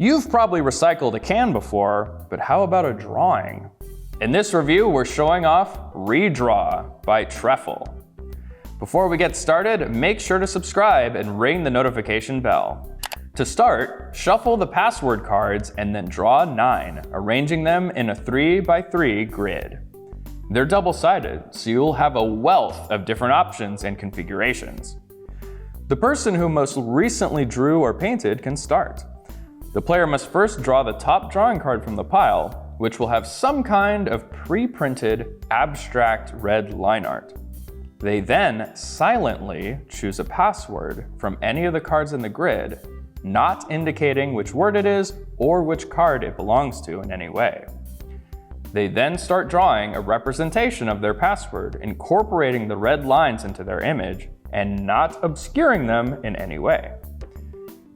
You've probably recycled a can before, but how about a drawing? In this review, we're showing off ReDraw by Treffle. Before we get started, make sure to subscribe and ring the notification bell. To start, shuffle the password cards and then draw 9, arranging them in a 3x3 grid. They're double-sided, so you'll have a wealth of different options and configurations. The person who most recently drew or painted can start. The player must first draw the top drawing card from the pile, which will have some kind of pre-printed, abstract red line art. They then silently choose a password from any of the cards in the grid, not indicating which word it is or which card it belongs to in any way. They then start drawing a representation of their password, incorporating the red lines into their image and not obscuring them in any way.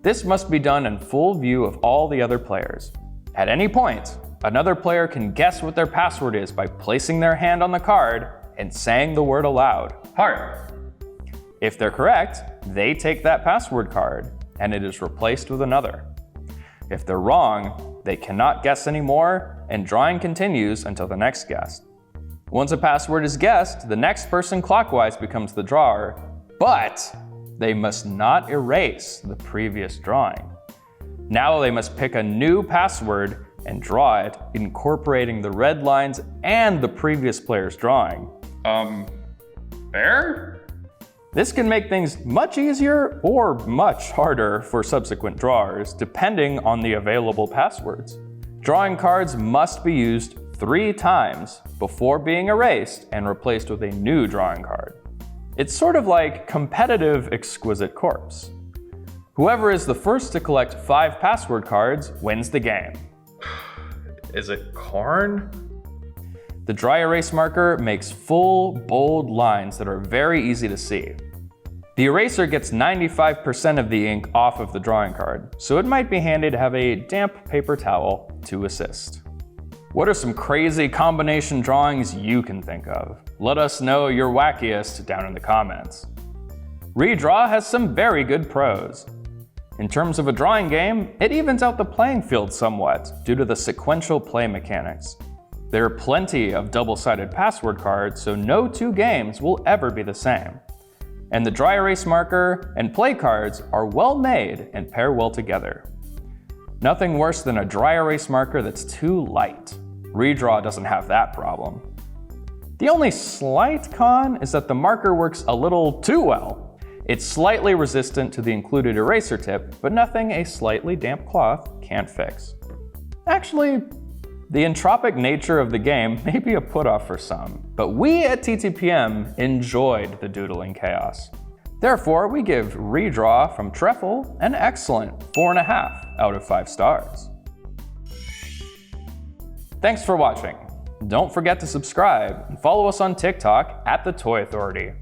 This must be done in full view of all the other players. At any point, another player can guess what their password is by placing their hand on the card and saying the word aloud, heart. If they're correct, they take that password card and it is replaced with another. If they're wrong, they cannot guess anymore and drawing continues until the next guess. Once a password is guessed, the next person clockwise becomes the drawer, but they must not erase the previous drawing. Now they must pick a new password and draw it, incorporating the red lines and the previous player's drawing. Fair? This can make things much easier or much harder for subsequent drawers, depending on the available passwords. Drawing cards must be used 3 times before being erased and replaced with a new drawing card. It's sort of like competitive exquisite corpse. Whoever is the first to collect 5 password cards wins the game. Is it corn? The dry erase marker makes full, bold lines that are very easy to see. The eraser gets 95% of the ink off of the drawing card, so it might be handy to have a damp paper towel to assist. What are some crazy combination drawings you can think of? Let us know your wackiest down in the comments. ReDraw has some very good pros. In terms of a drawing game, it evens out the playing field somewhat due to the sequential play mechanics. There are plenty of double-sided password cards, so no 2 games will ever be the same. And the dry erase marker and play cards are well made and pair well together. Nothing worse than a dry erase marker that's too light. ReDraw doesn't have that problem. The only slight con is that the marker works a little too well. It's slightly resistant to the included eraser tip, but nothing a slightly damp cloth can't fix. Actually, the entropic nature of the game may be a put-off for some, but we at TTPM enjoyed the doodling chaos. Therefore, we give ReDraw from Treffle an excellent 4.5 out of 5 stars. Thanks for watching. Don't forget to subscribe and follow us on TikTok @TheToy Authority.